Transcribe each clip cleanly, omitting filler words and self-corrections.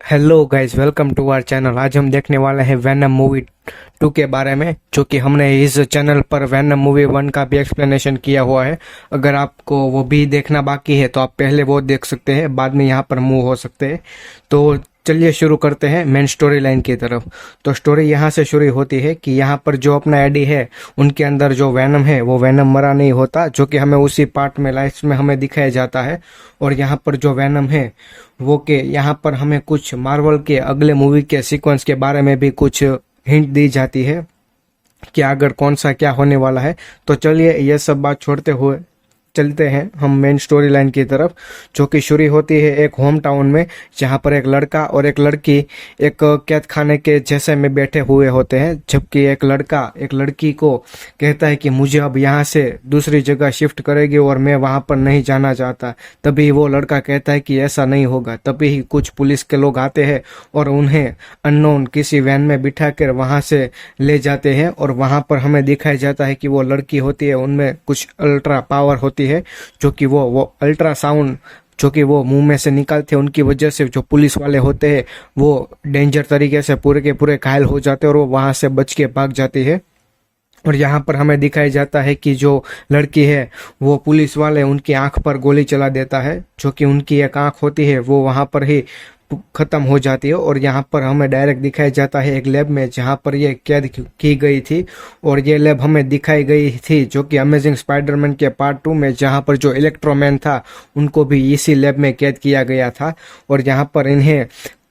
Hello guys, welcome to our channel. आज हम देखने वाले हैं वैनम मूवी 2 के बारे में, जो कि हमने इस चैनल पर वैनम मूवी 1 का भी एक्सप्लेनेशन किया हुआ है। अगर आपको वो भी देखना बाकी है तो आप पहले वो देख सकते हैं, बाद में यहाँ पर मूव हो सकते हैं। तो चलिए शुरू करते हैं मेन स्टोरी लाइन की तरफ। तो स्टोरी यहाँ से शुरू होती है कि यहाँ पर जो अपना एडी है, उनके अंदर जो वैनम है वो वैनम मरा नहीं होता, जो कि हमें उसी पार्ट में लास्ट में हमें दिखाया जाता है। और यहाँ पर जो वैनम है वो के यहाँ पर हमें कुछ मार्वल के अगले मूवी के सीक्वेंस के बारे में भी कुछ हिंट दी जाती है कि आगे कौन सा क्या होने वाला है। तो चलिए ये सब बात छोड़ते हुए चलते हैं हम मेन स्टोरी लाइन की तरफ, जो कि शुरू होती है एक होम टाउन में, जहां पर एक लड़का और एक लड़की एक कैद खाने के जैसे में बैठे हुए होते हैं। जबकि एक लड़का एक लड़की को कहता है कि मुझे अब यहाँ से दूसरी जगह शिफ्ट करेगी और मैं वहां पर नहीं जाना चाहता। तभी वो लड़का कहता है कि ऐसा नहीं होगा। तभी ही कुछ पुलिस के लोग आते हैं और उन्हें अननोन किसी वैन में बिठा कर वहां से ले जाते हैं। और वहां पर हमें दिखाया जाता है कि वो लड़की होती है, उनमें कुछ अल्ट्रा पावर होती है, जो कि वो अल्ट्रासाउंड जो कि वो मुंह में से निकालते हैं, उनकी वजह से जो पुलिस वाले होते हैं वो डेंजर तरीके से पूरे के पूरे घायल हो जाते हैं और वो वहां से बच के भाग जाती है। और यहाँ पर हमें दिखाया जाता है कि जो लड़की है वो पुलिस वाले उनकी आंख पर गोली चला देता है, जो कि उनकी एक आंख होती है वो वहां पर ही खत्म हो जाती है। और यहाँ पर हमें डायरेक्ट दिखाया जाता है एक लैब में, जहाँ पर ये कैद की गई थी। और ये लैब हमें दिखाई गई थी जो कि अमेजिंग स्पाइडरमैन के पार्ट 2 में, जहाँ पर जो इलेक्ट्रोमैन था उनको भी इसी लैब में कैद किया गया था। और यहाँ पर इन्हें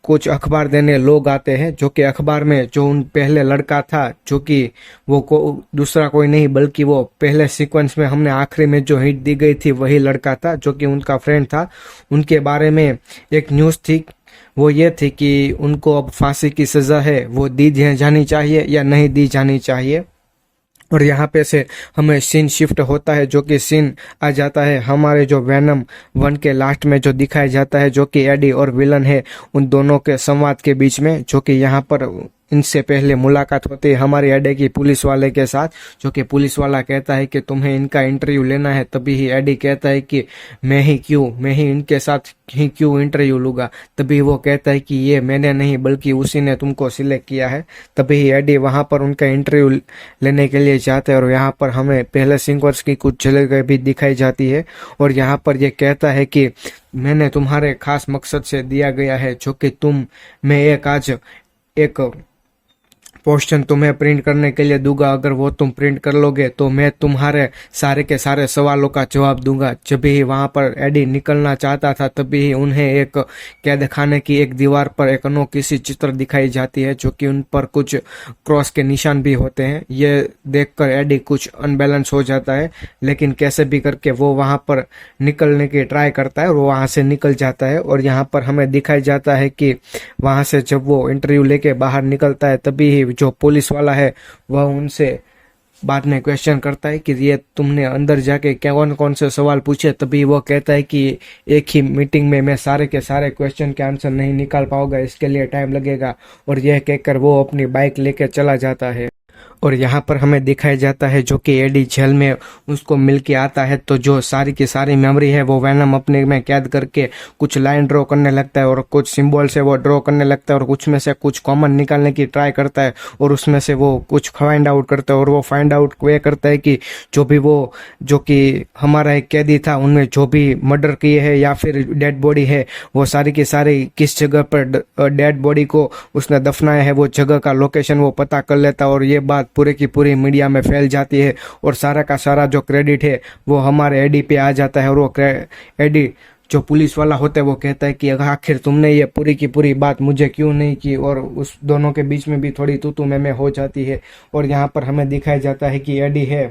कुछ अखबार देने लोग आते हैं, जो कि अखबार में जो उन पहले लड़का था, जो कि वो दूसरा कोई नहीं बल्कि वो पहले सीक्वेंस में हमने आखिरी में जो हिट दी गई थी वही लड़का था, जो कि उनका फ्रेंड था। उनके बारे में एक न्यूज़ थी, वो ये थी कि उनको अब फांसी की सजा है वो दी जानी चाहिए या नहीं दी जानी चाहिए। और यहाँ पे से हमें सीन शिफ्ट होता है, जो कि सीन आ जाता है हमारे जो वैनम 1 के लास्ट में जो दिखाया जाता है, जो कि एडी और विलन है उन दोनों के संवाद के बीच में। जो कि यहाँ पर इनसे पहले मुलाकात होती है हमारी एडी की पुलिस वाले के साथ, जो कि पुलिस वाला कहता है कि तुम्हें इनका इंटरव्यू लेना है। तभी ही एडी कहता है कि मैं ही इनके साथ ही क्यों इंटरव्यू लूंगा। तभी वो कहता है कि ये मैंने नहीं बल्कि उसी ने तुमको सिलेक्ट किया है। तभी ही एडी वहां पर उनका इंटरव्यू लेने के लिए जाते हैं। और यहाँ पर हमें पहले सिंगर्स की कुछ झलक भी दिखाई जाती है। और यहाँ पर ये कहता है कि मैंने तुम्हारे खास मकसद से दिया गया है, जो कि मैं आज एक पोर्शन तुम्हें प्रिंट करने के लिए दूंगा। अगर वो तुम प्रिंट कर लोगे तो मैं तुम्हारे सारे के सारे सवालों का जवाब दूंगा। जब भी वहां पर एडी निकलना चाहता था, तभी ही उन्हें एक कैद खाने की एक दीवार पर एक अनोखी सी चित्र दिखाई जाती है, जो कि उन पर कुछ क्रॉस के निशान भी होते हैं। ये देखकर एडी कुछ अनबैलेंस हो जाता है, लेकिन कैसे भी करके वो वहां पर निकलने की ट्राई करता है और वो वहां से निकल जाता है। और यहाँ पर हमें दिखाई जाता है कि वहां से जब वो इंटरव्यू लेके बाहर निकलता है, तभी ही जो पुलिस वाला है वह उनसे बाद में क्वेश्चन करता है कि ये तुमने अंदर जाके कौन कौन से सवाल पूछे। तभी वो कहता है कि एक ही मीटिंग में मैं सारे के सारे क्वेश्चन के आंसर नहीं निकाल पाऊंगा, इसके लिए टाइम लगेगा। और यह कहकर वो अपनी बाइक लेके चला जाता है। और यहाँ पर हमें दिखाया जाता है जो कि एडी जेल में उसको मिल के आता है, तो जो सारी की सारी मेमोरी है वो वैनम अपने में कैद करके कुछ लाइन ड्रॉ करने लगता है और कुछ सिंबल से वो ड्रॉ करने लगता है और कुछ में से कुछ कॉमन निकालने की ट्राई करता है और उसमें से वो कुछ फाइंड आउट करता है। और वो फाइंड आउट ये करता है कि जो कि हमारा एक कैदी था उनमें जो भी मर्डर किए है या फिर डेड बॉडी है, वो सारी की सारी किस जगह पर डेड बॉडी को उसने दफनाया है, वो जगह का लोकेशन वो पता कर लेता है। और ये बात पूरे की पूरी मीडिया में फैल जाती है और सारा का सारा जो क्रेडिट है वो हमारे एडी पे आ जाता है। और वो एडी जो पुलिस वाला होता है वो कहता है कि आखिर तुमने ये पूरी की पूरी बात मुझे क्यों नहीं की। और उस दोनों के बीच में भी थोड़ी तू मैं हो जाती है। और यहाँ पर हमें दिखाया जाता है कि एडी है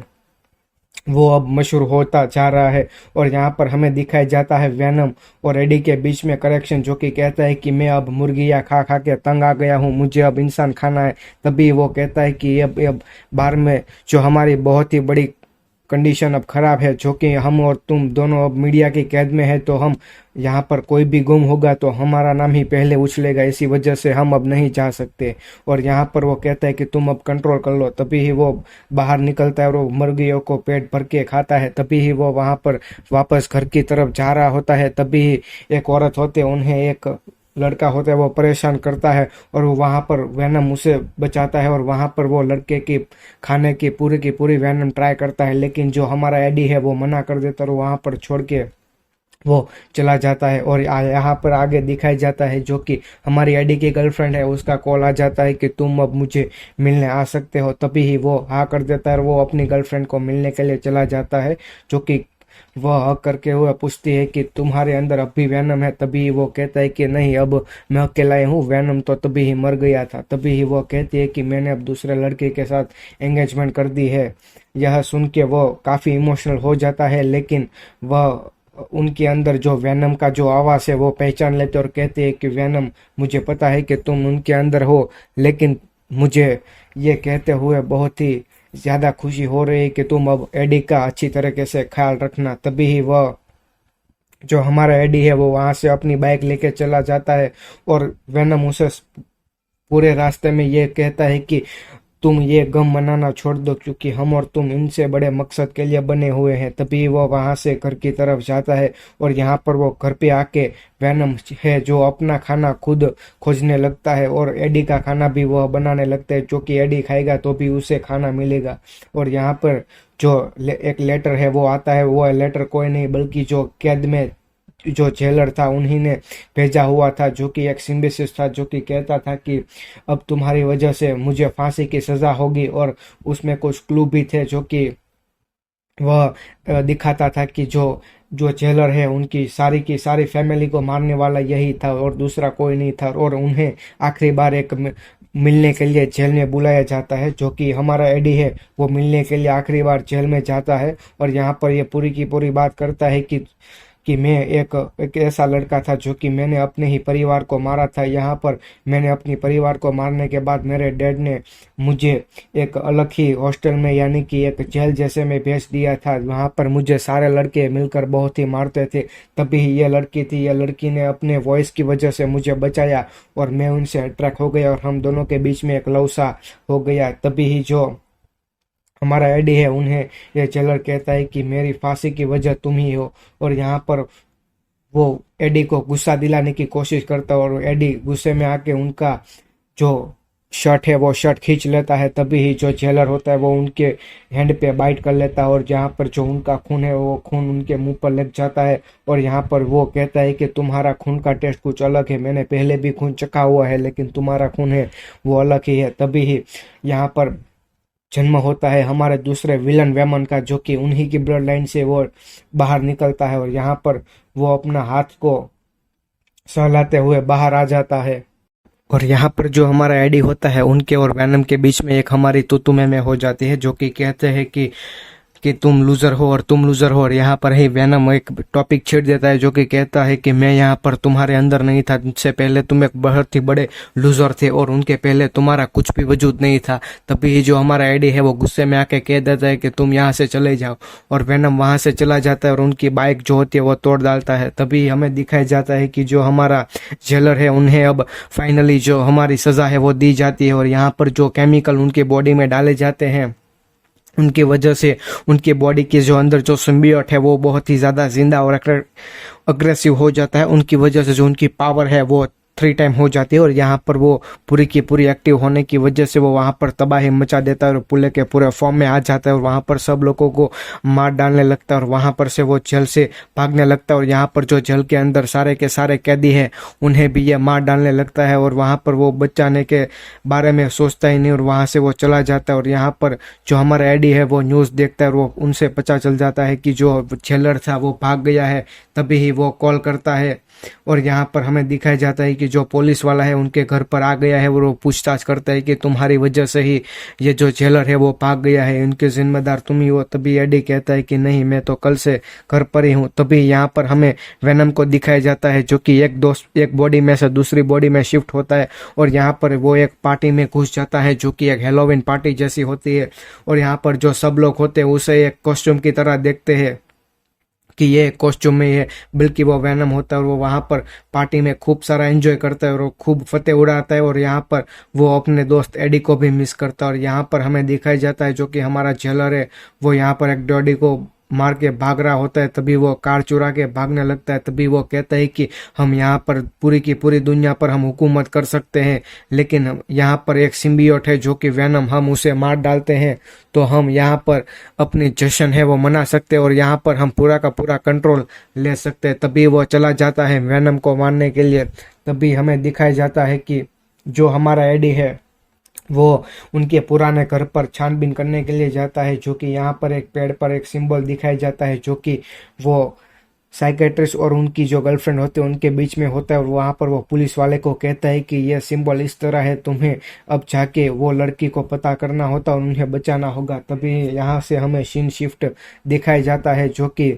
वो अब मशहूर होता जा रहा है। और यहाँ पर हमें दिखाया जाता है वैनम और एडी के बीच में करेक्शन, जो कि कहता है कि मैं अब मुर्गियाँ खा खा के तंग आ गया हूँ, मुझे अब इंसान खाना है। तभी वो कहता है कि अब बाहर में जो हमारी बहुत ही बड़ी कंडीशन अब खराब है, जो कि हम और तुम दोनों अब मीडिया की कैद में है, तो हम यहाँ पर कोई भी गुम होगा तो हमारा नाम ही पहले उछलेगा, इसी वजह से हम अब नहीं जा सकते। और यहाँ पर वो कहता है कि तुम अब कंट्रोल कर लो। तभी ही वो बाहर निकलता है और वो मुर्गियों को पेट भर के खाता है। तभी ही वो वहां पर वापस घर की तरफ जा रहा होता है। तभी ही एक औरत होते उन्हें एक लड़का होता है वो परेशान करता है और वो वहां पर वैनम उसे बचाता है और वहां पर वो लड़के की खाने की पूरी वैनम ट्राई करता है, लेकिन जो हमारा एडी है वो मना कर देता है और वहां पर छोड़ के वो चला जाता है। और यहाँ पर आगे दिखाई जाता है जो कि हमारी एडी की गर्लफ्रेंड है, उसका कॉल आ जाता है कि तुम अब मुझे मिलने आ सकते हो। तभी ही वो हाँ कर देता है और वो अपनी गर्लफ्रेंड को मिलने के लिए चला जाता है, जो कि वह हक करके हुए पूछती है कि तुम्हारे अंदर अब भी वैनम है। तभी वो कहता है कि नहीं, अब मैं अकेला ही हूँ, वैनम तो तभी ही मर गया था। तभी ही वो कहती है कि मैंने अब दूसरे लड़के के साथ एंगेजमेंट कर दी है। यह सुन के वो काफी इमोशनल हो जाता है, लेकिन वह उनके अंदर जो वैनम का जो आवाज है वो पहचान लेते और कहते हैं कि वैनम, मुझे पता है कि तुम उनके अंदर हो, लेकिन मुझे ये कहते हुए बहुत ही ज्यादा खुशी हो रही है कि तुम अब एडी का अच्छी तरीके से ख्याल रखना। तभी ही वह जो हमारा एडी है वो वहां से अपनी बाइक लेके चला जाता है और वैनम उसे पूरे रास्ते में ये कहता है कि तुम ये गम मनाना छोड़ दो, क्योंकि हम और तुम इनसे बड़े मकसद के लिए बने हुए हैं। तभी वो वहां से घर की तरफ जाता है और यहाँ पर वो घर पे आके वैनम है जो अपना खाना खुद खोजने लगता है और एडी का खाना भी वह बनाने लगता है, जो कि एडी खाएगा तो भी उसे खाना मिलेगा। और यहाँ पर जो एक लेटर है वो आता है, वो लेटर कोई नहीं बल्कि जो कैद में जो जेलर था उन्हीं ने भेजा हुआ था, जो कि एक सिम्बियोसिस था, जो कि कहता था कि अब तुम्हारी वजह से मुझे फांसी की सजा होगी। और उसमें कुछ क्लू भी थे जो कि वह दिखाता था कि जो जो जेलर है उनकी की सारी फैमिली को मारने वाला यही था और दूसरा कोई नहीं था। और उन्हें आखिरी बार एक मिलने के लिए जेल में बुलाया जाता है, जो कि हमारा एडी है वो मिलने के लिए आखिरी बार जेल में जाता है। और यहाँ पर ये पूरी की पूरी बात करता है कि मैं एक ऐसा लड़का था जो कि मैंने अपने ही परिवार को मारा था। यहाँ पर मैंने अपनी परिवार को मारने के बाद मेरे डैड ने मुझे एक अलग ही हॉस्टल में, यानी कि एक जेल जैसे में भेज दिया था। वहाँ पर मुझे सारे लड़के मिलकर बहुत ही मारते थे। तभी ये लड़की थी, ये लड़की ने अपने वॉइस की वजह से मुझे बचाया और मैं उनसे अट्रैक्ट हो गया और हम दोनों के बीच में एक लव सा हो गया। तभी ही जो हमारा एडी है उन्हें ये जेलर कहता है कि मेरी फांसी की वजह तुम ही हो। और यहाँ पर वो एडी को गुस्सा दिलाने की कोशिश करता है और एडी गुस्से में आके उनका जो शर्ट है वो शर्ट खींच लेता है। तभी ही जो जेलर होता है वो उनके हैंड पे बाइट कर लेता है और जहाँ पर जो उनका खून है वो खून उनके मुंह पर लग जाता है। और यहाँ पर वो कहता है कि तुम्हारा खून का टेस्ट कुछ अलग है, मैंने पहले भी खून चखा हुआ है लेकिन तुम्हारा खून है वो अलग ही है। तभी ही यहाँ पर जन्म होता है हमारे दूसरे विलन वेमन का, जो कि उन्हीं की ब्लड लाइन से वो बाहर निकलता है और यहाँ पर वो अपना हाथ को सहलाते हुए बाहर आ जाता है। और यहाँ पर जो हमारा एडी होता है उनके और वैनम के बीच में एक हमारी तू में हो जाती है, जो कि कहते हैं कि तुम लूजर हो और तुम लूजर हो। और यहाँ पर ही वैनम एक टॉपिक छेड़ देता है जो कि कहता है कि मैं यहाँ पर तुम्हारे अंदर नहीं था, उससे पहले तुम एक बहुत ही बड़े लूजर थे और उनके पहले तुम्हारा कुछ भी वजूद नहीं था। तभी जो हमारा एडी है वो गुस्से में आके कह देता है कि तुम यहाँ से चले जाओ और वैनम वहां से चला जाता है और उनकी बाइक जो होती है वो तोड़ डालता है। तभी हमें दिखाया जाता है कि जो हमारा जेलर है उन्हें अब फाइनली जो हमारी सजा है वो दी जाती है। और यहाँ पर जो केमिकल उनकी बॉडी में डाले जाते हैं उनकी वजह से उनकी बॉडी के जो अंदर जो सिम्बियोट है वो बहुत ही ज्यादा जिंदा और अग्रेसिव हो जाता है। उनकी वजह से जो उनकी पावर है वो 3 टाइम हो जाती है और यहाँ पर वो पूरी की पूरी एक्टिव होने की वजह से वो वहां पर तबाही मचा देता है और पूरे के पूरे फॉर्म में आ जाता है और वहां पर सब लोगों को मार डालने लगता है और वहां पर से वो जेल से भागने लगता है। और यहाँ पर जो जेल के अंदर सारे के सारे कैदी है उन्हें भी ये मार डालने लगता है और वहां पर वो बचाने के बारे में सोचता ही नहीं और वहां से वो चला जाता है। और यहाँ पर जो हमारा एडी है वो न्यूज देखता है और वो उनसे पता चल जाता है कि जो जेलर था वो भाग गया है। तभी ही वो कॉल करता है और यहाँ पर हमें दिखाया जाता है कि जो पुलिस वाला है उनके घर पर आ गया है और वो पूछताछ करता है कि तुम्हारी वजह से ही ये जो जेलर है वो भाग गया है, इनके जिम्मेदार तुम ही हो। तभी एडी कहता है कि नहीं, मैं तो कल से घर पर ही हूँ। तभी यहाँ पर हमें वेनम को दिखाया जाता है जो कि एक बॉडी में से दूसरी बॉडी में शिफ्ट होता है और यहाँ पर वो एक पार्टी में घुस जाता है जो कि एक हेलोविन पार्टी जैसी होती है। और यहाँ पर जो सब लोग होते हैं उसे एक कॉस्ट्यूम की तरह देखते हैं कि ये कॉस्ट्यूम में है, बल्कि वो वैनम होता है और वो वहां पर पार्टी में खूब सारा एंजॉय करता है और वो खूब फतेह उड़ाता है। और यहाँ पर वो अपने दोस्त एडी को भी मिस करता है। और यहाँ पर हमें दिखाया जाता है जो कि हमारा जेलर है वो यहाँ पर एक डॉडी को मार के भाग रहा होता है, तभी वो कार चुरा के भागने लगता है। तभी वो कहता है कि हम यहाँ पर पूरी की पूरी दुनिया पर हम हुकूमत कर सकते हैं, लेकिन यहाँ पर एक सिम्बियोट है जो कि वेनम, हम उसे मार डालते हैं तो हम यहाँ पर अपनी जश्न है वो मना सकते हैं और यहाँ पर हम पूरा का पूरा कंट्रोल ले सकते हैं। तभी वो चला जाता है वेनम को मारने के लिए। तभी हमें दिखाया जाता है कि जो हमारा एडी है वो उनके पुराने घर पर छानबीन करने के लिए जाता है, जो कि यहाँ पर एक पेड़ पर एक सिंबल दिखाया जाता है जो कि वो साइकेट्रिस्ट और उनकी जो गर्लफ्रेंड होती है उनके बीच में होता है। और वहाँ पर वो पुलिस वाले को कहता है कि यह सिंबल इस तरह है, तुम्हें अब जाके वो लड़की को पता करना होता और उन्हें बचाना होगा। तभी यहाँ से हमें सीन शिफ्ट दिखाया जाता है, जो कि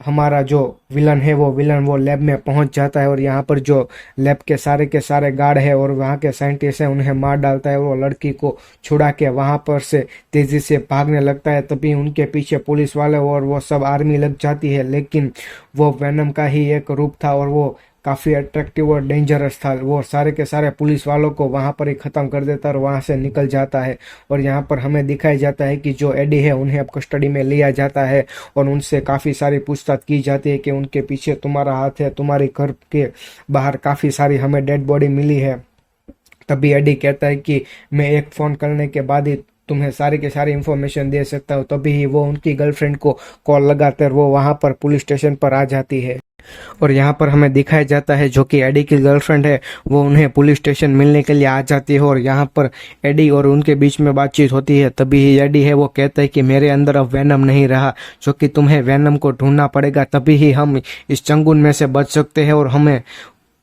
हमारा जो विलन है वो लैब में पहुंच जाता है और यहाँ पर जो लैब के सारे गार्ड है और वहाँ के साइंटिस्ट हैं उन्हें मार डालता है। वो लड़की को छुड़ा के वहाँ पर से तेजी से भागने लगता है। तभी उनके पीछे पुलिस वाले और वो सब आर्मी लग जाती है, लेकिन वो वेनम का ही एक रूप था और वो काफ़ी अट्रैक्टिव और डेंजरस था। वो सारे के सारे पुलिस वालों को वहाँ पर ही ख़त्म कर देता है और वहाँ से निकल जाता है। और यहाँ पर हमें दिखाया जाता है कि जो एडी है उन्हें अब कस्टडी में लिया जाता है और उनसे काफ़ी सारी पूछताछ की जाती है कि उनके पीछे तुम्हारा हाथ है, तुम्हारे घर के बाहर काफ़ी सारी हमें डेड बॉडी मिली है। तभी एडी कहता है कि मैं एक फ़ोन करने के बाद ही तुम्हें सारी के सारी इंफॉर्मेशन दे सकता हूँ। तभी ही वो उनकी गर्लफ्रेंड को कॉल लगाते और वो वहाँ पर पुलिस स्टेशन पर आ जाती है। और यहाँ पर हमें दिखाया जाता है जो कि एडी की गर्लफ्रेंड है वो उन्हें पुलिस स्टेशन मिलने के लिए आ जाती है और यहाँ पर एडी और उनके बीच में बातचीत होती है। तभी ही एडी है वो कहता है कि मेरे अंदर अब वेनम नहीं रहा, जो कि तुम्हें वेनम को ढूंढना पड़ेगा, तभी ही हम इस चंगुल में से बच सकते हैं और हमें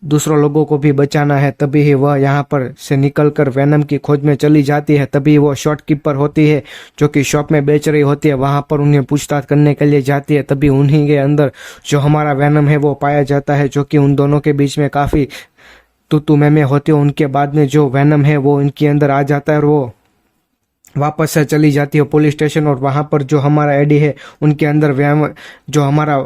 दूसरों लोगों को भी बचाना है। तभी ही वह यहाँ पर से निकलकर वेनम की खोज में चली जाती है। तभी वो शॉपकीपर होती है जो कि शॉप में बेच रही होती है, वहाँ पर उन्हें पूछताछ करने के लिए जाती है। तभी उन्हीं के अंदर जो हमारा वेनम है वो पाया जाता है, जो कि उन दोनों के बीच में काफ़ी तू में होती है। उनके बाद में जो वेनम है वो इनके अंदर आ जाता है और वो वापस से चली जाती है पुलिस स्टेशन। और वहाँ पर जो हमारा एडी है उनके अंदर जो हमारा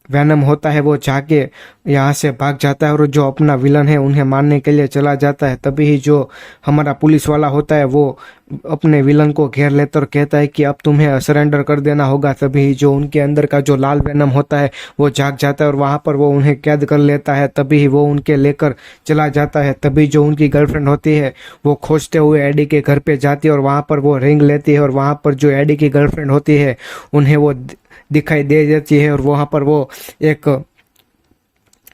वेनम होता है वो जाके यहाँ से भाग जाता है और जो अपना विलन है उन्हें मारने के लिए चला जाता है। तभी ही जो हमारा पुलिस वाला होता है वो अपने विलन को घेर लेता और कहता है कि अब तुम्हें सरेंडर कर देना होगा। तभी ही जो उनके अंदर का जो लाल वेनम होता है वो जाग जाता है और वहाँ पर वो उन्हें कैद कर लेता है। तभी ही वो उनके लेकर चला जाता है। तभी जो उनकी गर्लफ्रेंड होती है वो खोजते हुए एडी के घर पे जाती है और वहाँ पर वो रिंग लेती है और वहाँ पर जो एडी की गर्लफ्रेंड होती है उन्हें वो दिखाई दे देती है और वहाँ पर वो एक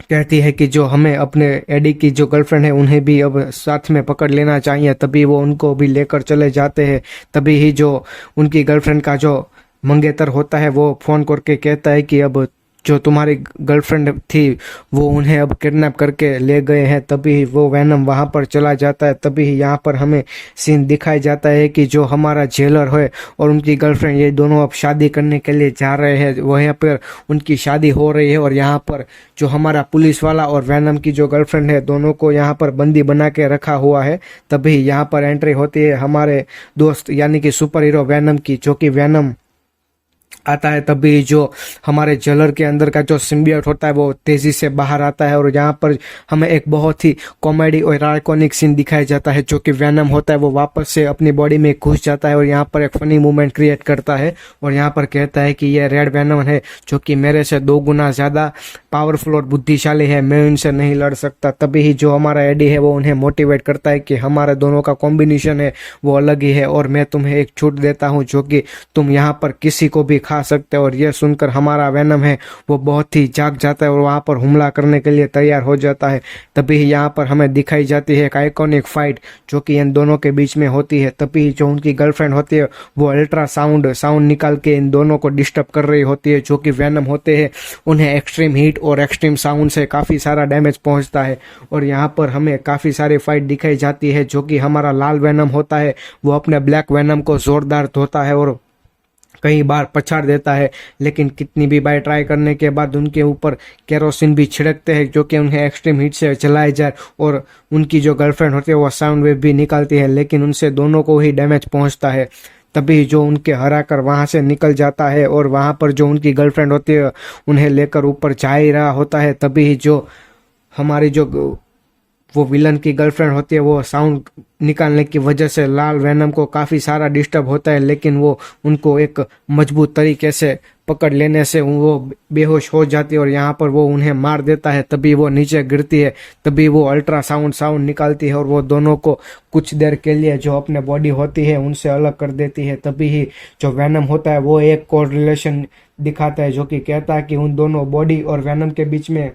कहती है कि जो हमें अपने एडी की जो गर्लफ्रेंड है उन्हें भी अब साथ में पकड़ लेना चाहिए। तभी वो उनको भी लेकर चले जाते हैं। तभी ही जो उनकी गर्लफ्रेंड का जो मंगेतर होता है वो फ़ोन करके कहता है कि अब जो तुम्हारी गर्लफ्रेंड थी वो उन्हें अब किडनैप करके ले गए हैं। तभी वो वेनम वहाँ पर चला जाता है। तभी यहाँ पर हमें सीन दिखाया जाता है कि जो हमारा जेलर है और उनकी गर्लफ्रेंड ये दोनों अब शादी करने के लिए जा रहे हैं। वहाँ पर उनकी शादी हो रही है और यहाँ पर जो हमारा पुलिस वाला और वेनम की जो गर्लफ्रेंड है दोनों को यहाँ पर बंदी बना के रखा हुआ है। तभी यहाँ पर एंट्री होती है हमारे दोस्त यानी कि सुपर हीरो वेनम की, जो कि वेनम आता है। तभी जो हमारे जेलर के अंदर का जो सिम्बियोट होता है वो तेजी से बाहर आता है और यहाँ पर हमें एक बहुत ही कॉमेडी और आइकॉनिक सीन दिखाया जाता है, जो कि वेनम होता है वो वापस से अपनी बॉडी में घुस जाता है और यहाँ पर एक फनी मूवमेंट क्रिएट करता है और यहाँ पर कहता है कि ये रेड वेनम है जो कि मेरे से 2 गुना ज़्यादा पावरफुल और बुद्धिशाली है, मैं इनसे नहीं लड़ सकता। तभी ही जो हमारा एडी है वो उन्हें मोटिवेट करता है कि हमारे दोनों का कॉम्बिनेशन है वो अलग ही है और मैं तुम्हें एक छूट देता हूँ जो कि तुम यहाँ पर किसी को भी खा सकते हो। और यह सुनकर हमारा वेनम है वो बहुत ही जाग जाता है और वहां पर हमला करने के लिए तैयार हो जाता है। तभी यहाँ पर हमें दिखाई जाती है एक आइकॉनिक फाइट जो कि इन दोनों के बीच में होती है। तभी जो उनकी गर्लफ्रेंड होती है वो अल्ट्रासाउंड निकाल के इन दोनों को डिस्टर्ब कर रही होती है। जो कि वेनम होते हैं उन्हें एक्सट्रीम हीट और एक्सट्रीम साउंड से काफ़ी सारा डैमेज पहुंचता है और यहाँ पर हमें काफ़ी सारी फाइट दिखाई जाती है। जो कि हमारा लाल वेनम होता है वो अपने ब्लैक वेनम को जोरदार धोता है और कई बार पछाड़ देता है, लेकिन कितनी भी बार ट्राई करने के बाद उनके ऊपर केरोसिन भी छिड़कते हैं जो कि उन्हें एक्सट्रीम हीट से जलाए जाए और उनकी जो गर्लफ्रेंड होती है वो साउंड वेव भी निकालती है, लेकिन उनसे दोनों को ही डैमेज पहुंचता है। तभी जो उनके हरा कर वहाँ से निकल जाता है और वहाँ पर जो उनकी गर्लफ्रेंड होती है उन्हें लेकर ऊपर जा ही रहा होता है। तभी जो हमारी जो वो विलन की गर्लफ्रेंड होती है, वो साउंड निकालने की वजह से लाल वेनम को काफी सारा डिस्टर्ब होता है, लेकिन वो उनको एक मजबूत तरीके से पकड़ लेने से वो बेहोश हो जाती है और यहाँ पर वो उन्हें मार देता है। तभी वो नीचे गिरती है, तभी वो साउंड निकालती है और वो दोनों को कुछ देर के लिए जो अपने बॉडी होती है उनसे अलग कर देती है। तभी ही जो वेनम होता है वो एक कोड रिलेशन दिखाता है, जो कि कहता है कि उन दोनों बॉडी और वेनम के बीच में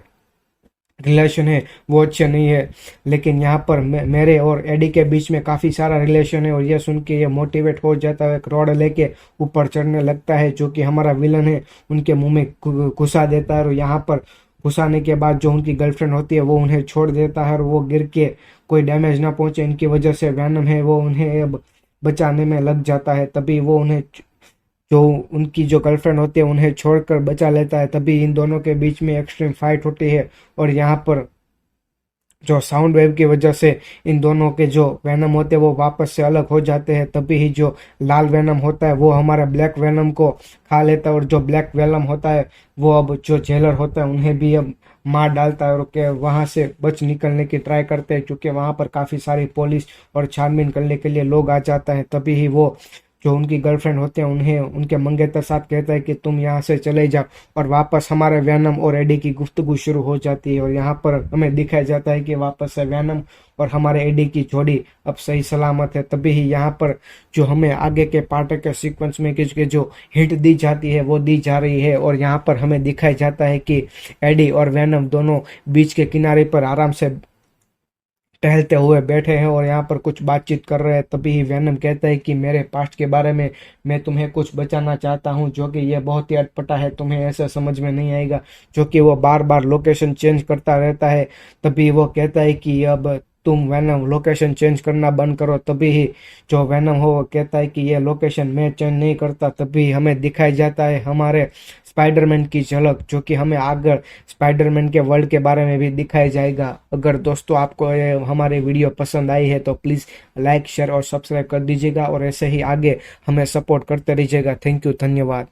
रिलेशन है वो अच्छे नहीं है, लेकिन यहाँ पर मेरे और एडी के बीच में काफी सारा रिलेशन है। और ये सुन के ये मोटिवेट हो जाता है, एक रॉड लेके ऊपर चढ़ने लगता है, जो कि हमारा विलन है उनके मुंह में घुसा देता है। और यहाँ पर घुसाने के बाद जो उनकी गर्लफ्रेंड होती है वो उन्हें छोड़ देता है और वो गिर के कोई डैमेज ना पहुंचे इनकी वजह से वेनम है वो उन्हें अब बचाने में लग जाता है। तभी वो उन्हें जो उनकी जो गर्लफ्रेंड होती है उन्हें छोड़कर बचा लेता है। तभी इन दोनों के बीच में एक्सट्रीम फाइट होती है और यहाँ पर जो साउंड वेव की वजह से इन दोनों के जो वेनम होते हैं वो वापस से अलग हो जाते हैं। तभी ही जो लाल वेनम होता है वो हमारे ब्लैक वेनम को खा लेता है और जो ब्लैक वेनम होता है वो अब जो जेलर होता है उन्हें भी अब मार डालता है और के वहां से बच निकलने की ट्राई करते हैं, क्योंकि वहां पर काफी सारी पुलिस और छानबीन करने के लिए लोग आ जाता है। तभी ही वो जो उनकी गर्लफ्रेंड होते हैं उन्हें उनके मंगेतर साथ कहता है कि तुम यहाँ से चले जाओ, और वापस हमारे वैनम और एडी की गुफ्तगू शुरू हो जाती है। और यहाँ पर हमें दिखाया जाता है कि वापस से वैनम और हमारे एडी की जोड़ी अब सही सलामत है। तभी ही यहाँ पर जो हमें आगे के पार्ट के सीक्वेंस में के जो हिंट दी जाती है वो दी जा रही है, और यहाँ पर हमें दिखाया जाता है कि एडी और वैनम दोनों बीच के किनारे पर आराम से टहलते हुए बैठे हैं और यहाँ पर कुछ बातचीत कर रहे हैं। तभी ही वेनम कहता है कि मेरे पास्ट के बारे में मैं तुम्हें कुछ बताना चाहता हूँ, जो कि ये बहुत ही अटपटा है, तुम्हें ऐसा समझ में नहीं आएगा। जो कि वो बार बार लोकेशन चेंज करता रहता है। तभी वो कहता है कि अब तुम वेनम लोकेशन चेंज करना बंद करो। तभी ही जो वेनम हो वो कहता है कि ये लोकेशन मैं चेंज नहीं करता। तभी हमें दिखाया जाता है हमारे स्पाइडरमैन की झलक, जो कि हमें आगे स्पाइडरमैन के वर्ल्ड के बारे में भी दिखाया जाएगा। अगर दोस्तों आपको ये हमारे वीडियो पसंद आई है तो प्लीज़ लाइक शेयर और सब्सक्राइब कर दीजिएगा और ऐसे ही आगे हमें सपोर्ट करते रहिएगा। थैंक यू, धन्यवाद।